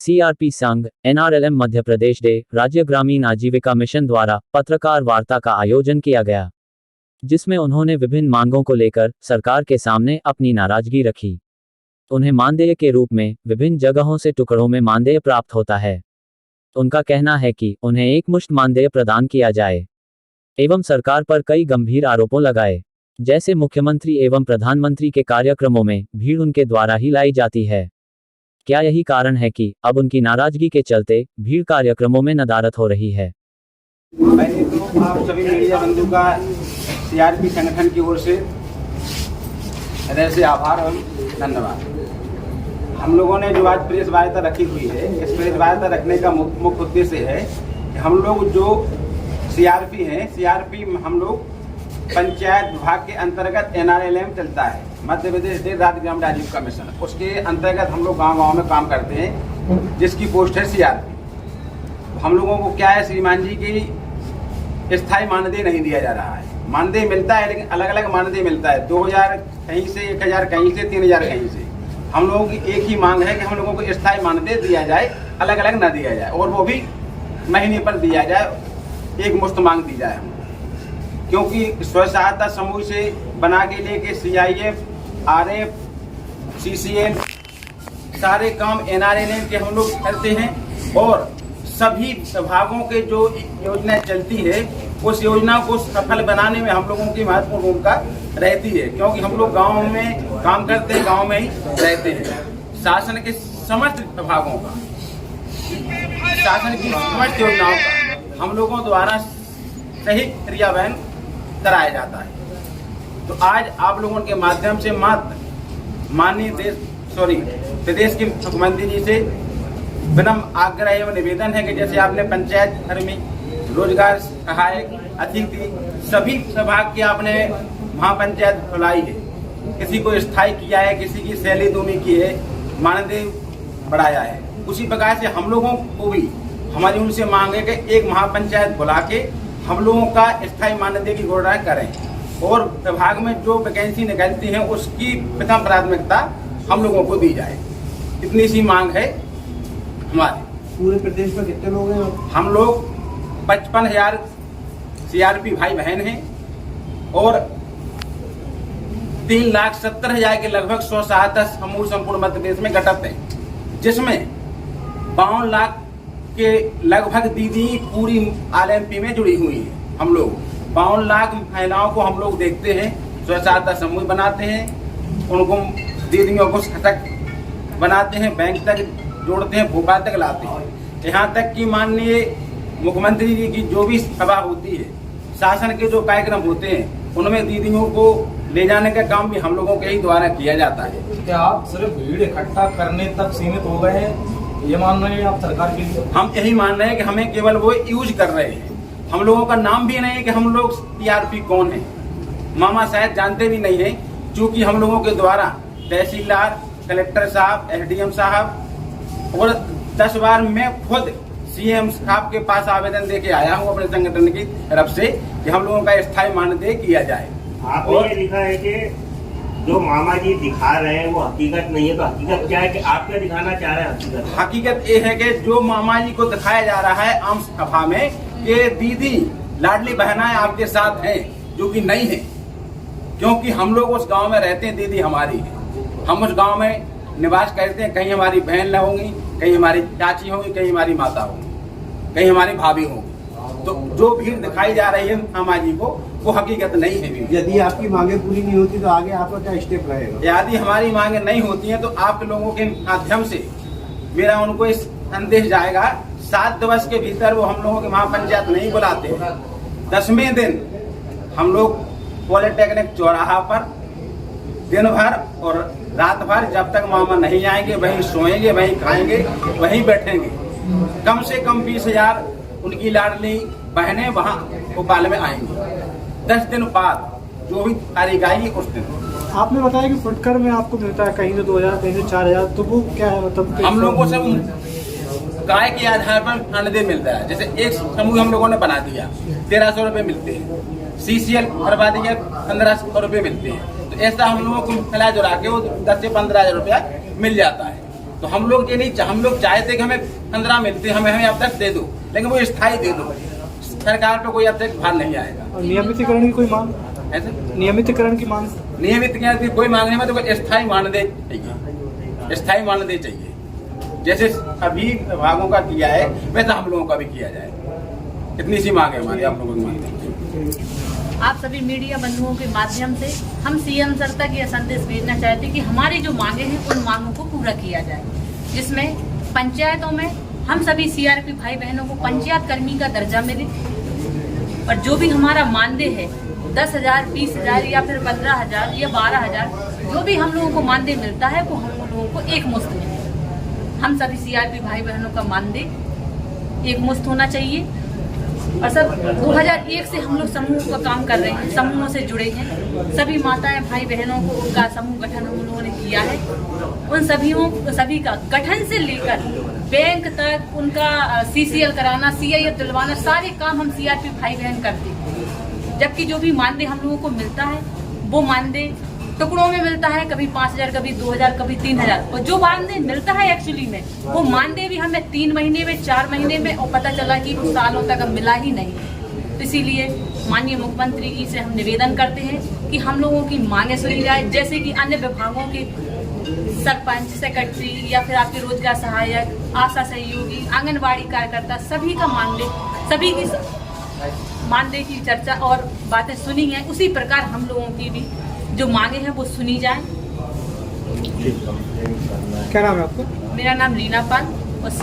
CRP संघ NRLM Madhya Pradesh day राज्य ग्रामीण आजीविका मिशन द्वारा पत्रकार वार्ता का आयोजन किया गया, जिसमें उन्होंने विभिन्न मांगों को लेकर सरकार के सामने अपनी नाराजगी रखी। उन्हें मानदेय के रूप में विभिन्न जगहों से टुकड़ों में मानदेय प्राप्त होता है। उनका कहना है कि उन्हें एकमुश्त मानदेय प्रदान किया जाए एवं सरकार पर कई गंभीर आरोपों लगाए, जैसे मुख्यमंत्री एवं प्रधानमंत्री के कार्यक्रमों में भीड़ उनके द्वारा ही लाई जाती है। क्या यही कारण है कि अब उनकी नाराजगी के चलते भीड़ कार्यक्रमों में नदारद हो रही है? पहले तो आप सभी मीडिया बंधु का सीआरपी संगठन की ओर से हृदय से आभार और धन्यवाद। हम लोगों ने जो आज प्रेस वार्ता रखी हुई है, इस प्रेस वार्ता रखने का मुख्य उद्देश्य है कि हम लोग जो सीआरपी हैं, सीआरपी हम लोग पंचायत विभाग के अंतर्गत एनआरएलएम चलता है, मध्य प्रदेश राज्य ग्रामीण आजीविका मिशन, उसके अंतर्गत हम लोग गाँव-गाँव में काम करते हैं, जिसकी पोस्ट है सीआरपी। हम लोगों को क्या है, श्रीमान जी की स्थायी मानदेय नहीं दिया जा रहा है। मानदेय मिलता है लेकिन अलग अलग मानदेय मिलता है, 2000 कहीं से, 1000 कहीं से, 3000 कहीं से। हम लोगों की एक ही मांग है कि हम लोगों को स्थायी मानदेय दिया जाए, अलग अलग ना दिया जाए, और वो भी महीने पर दिया जाए, एक मुश्त मांग दी जाए। हम क्योंकि स्व सहायता समूह से बना के लेके सीआईएफ, आरएफ, सीसीएम सारे काम एनआरएलएम के हम लोग करते हैं, और सभी विभागों के जो योजनाएं चलती है उस योजना को सफल बनाने में हम लोगों की महत्वपूर्ण भूमिका रहती है, क्योंकि हम लोग गाँव में काम करते हैं, गाँव में ही रहते हैं। शासन के समस्त विभागों का, शासन की समस्त योजनाओं का हम लोगों द्वारा सही क्रियान्वयन कराया जाता है। तो आज आप लोगों के माध्यम से माननीय प्रदेश के मुख्यमंत्री जी से विनम्र आग्रह एवं निवेदन है कि जैसे आपने पंचायत घर में रोजगार सहायक, अतिथि सभी विभाग की आपने महापंचायत बुलाई है, किसी को स्थायी किया है, किसी की सैलरी दूनी की है, मानदेय बढ़ाया है, उसी प्रकार से हम लोगों को भी हमारी उनसे मांग है कि एक महापंचायत बुला के हम लोगों का स्थायी मानदेय की घोषणा करें, और विभाग में जो वैकेंसी निकलती है उसकी प्रथम प्राथमिकता हम लोगों को दी जाए। इतनी सी मांग है हमारे। पूरे प्रदेश में कितने लोग हैं? हम लोग 55,000 सीआरपी भाई बहन हैं, और 3,70,000 के लगभग स्व सहायता समूह संपूर्ण मध्य प्रदेश में गठित है, जिसमें 52 लाख के लगभग दीदी पूरी आरएमपी में जुड़ी हुई है। हम लोग 52 लाख महिलाओं को हम लोग देखते हैं, स्व सहायता समूह बनाते हैं, उनको दीदियों को सशक्त बनाते हैं, बैंक तक जोड़ते हैं, भोपाल तक लाते हैं। यहाँ तक कि माननीय मुख्यमंत्री जी की जो भी सभा होती है, शासन के जो कार्यक्रम होते हैं, उनमें दीदियों को ले जाने का काम भी हम लोगों के ही द्वारा किया जाता है। क्या आप सिर्फ भीड़ इकट्ठा करने तक सीमित हो गए हैं, ये मान रहे हैं आप सरकार के लिए? हम यही मान रहे हैं कि हमें केवल वो यूज कर रहे हैं, हम लोगों का नाम भी नहीं है कि हम लोग सीआरपी कौन है, मामा शायद जानते भी नहीं है, क्योंकि हम लोगों के द्वारा तहसीलदार, कलेक्टर साहब, एसडीएम साहब और 10 बार मैं खुद सीएम साहब के पास आवेदन देके आया हूँ अपने संगठन की तरफ से कि हम लोगों का स्थायी मानदेय किया जाए। आपने ये लिखा है कि जो मामा जी दिखा रहे हैं वो हकीकत नहीं है, तो हकीकत क्या है कि आप क्या दिखाना चाह रहे हैं? हकीकत ये है कि जो मामा जी को दिखाया जा रहा है आम सभा में कि दीदी लाडली बहनाएं आपके साथ हैं, जो कि नहीं है, क्योंकि हम लोग उस गांव में रहते हैं, दीदी हमारी है, हम उस गांव में निवास करते हैं। कहीं हमारी बहन होंगी, कहीं हमारी चाची होंगी, कहीं हमारी माता होंगी, कहीं हमारी भाभी होंगी। तो जो भीड़ दिखाई जा रही है मामा जी को, वो हकीकत नहीं है। यदि आपकी मांगे पूरी नहीं होती तो आगे आपका क्या स्टेप रहेगा? यदि हमारी मांगे नहीं होती हैं तो आप लोगों के माध्यम से मेरा उनको इस संदेश जाएगा, 7 दिवस के भीतर वो हम लोगों के महापंचायत नहीं बुलाते, 10वें दिन हम लोग पॉलिटेक्निक चौराहा पर दिन भर और रात भर जब तक मामा नहीं आएंगे वहीं सोएंगे, वहीं खाएंगे, वहीं बैठेंगे। कम से कम 20,000 उनकी लाडली बहनें वहाँ भोपाल में आएंगी। 10 दिन बाद जो भी तारीख आएगी उस दिन। आपने बताया कि फुटकर में आपको मिलता है कहीं से 2,000, कहीं से 4,000, तो वो क्या है? मतलब हम लोगों को सब काय के आधार पर मानदेय मिलता है। जैसे एक समूह हम लोगों ने बना दिया, 1,300 रुपए मिलते हैं, सीसीएल करवा दिया 1,500 रुपए मिलते हैं। तो ऐसा हम लोगों को मिला जुला के वो 10 से 15,000 रुपया मिल जाता है। तो हम लोग ये नहीं, हम लोग चाहते कि हमें 15 मिलते, हमें अब तक दे दो, लेकिन वो स्थायी दे दो। सरकार पे कोई अब तक भार नहीं आएगा। और नियमितीकरण की कोई मांग, ऐसे नियमितीकरण की मांग, नियमित की कोई मांग नहीं, मतलब कोई स्थायी मानदेय चाहिए, स्थायी मानदेय चाहिए। जैसे अभी विभागों का किया है वैसा हम लोगों का भी किया जाए, इतनी सी मांग है हमारी आप लोगों की मांग। आप सभी मीडिया बंधुओं के माध्यम से हम सीएम सर तक यह संदेश भेजना चाहते हैं कि हमारी जो मांगे हैं उन मांगों को पूरा किया जाए, जिसमें पंचायतों में हम सभी सीआरपी भाई बहनों को पंचायत कर्मी का दर्जा मिले और जो भी हमारा मानदेय है 10,000, 20,000 या फिर 15,000 या 12,000 जो भी हम लोगों को मानदेय मिलता है वो हम लोगों को एक मुश्त मिले। हम सभी सीआरपी भाई बहनों का मानदेय एक मुश्त होना चाहिए। और सर 2001 से हम लोग समूह का काम कर रहे हैं, समूहों से जुड़े हैं, सभी माताएं भाई बहनों को उनका समूह गठन हम लोगों ने किया है। उन सभी का गठन से लेकर बैंक तक उनका CCL कराना, CIF दिलवाना, सारे काम हम सीआरपी भाई बहन करते हैं। जबकि जो भी मानदेय हम लोगों को मिलता है वो मानदेय टुकड़ों में मिलता है, कभी 5,000, कभी 2,000, कभी 3,000। और जो मानदेय मिलता है एक्चुअली में वो मानदेय भी हमें 3 महीने में, 4 महीने में, और पता चला कि कुछ सालों तक अब मिला ही नहीं। तो इसीलिए माननीय मुख्यमंत्री जी से हम निवेदन करते हैं कि हम लोगों की मांगें सुनी जाए, जैसे कि अन्य विभागों के सरपंच, सेक्रेटरी या फिर आपके रोजगार सहायक, आशा सहयोगी, आंगनबाड़ी कार्यकर्ता, सभी का मानदेय, सभी की मानदेय की चर्चा और बातें सुनी हैं, उसी प्रकार हम लोगों की भी जो मांगे हैं वो सुनी जाए। क्या नाम है आपका? मेरा नाम रीना पाल।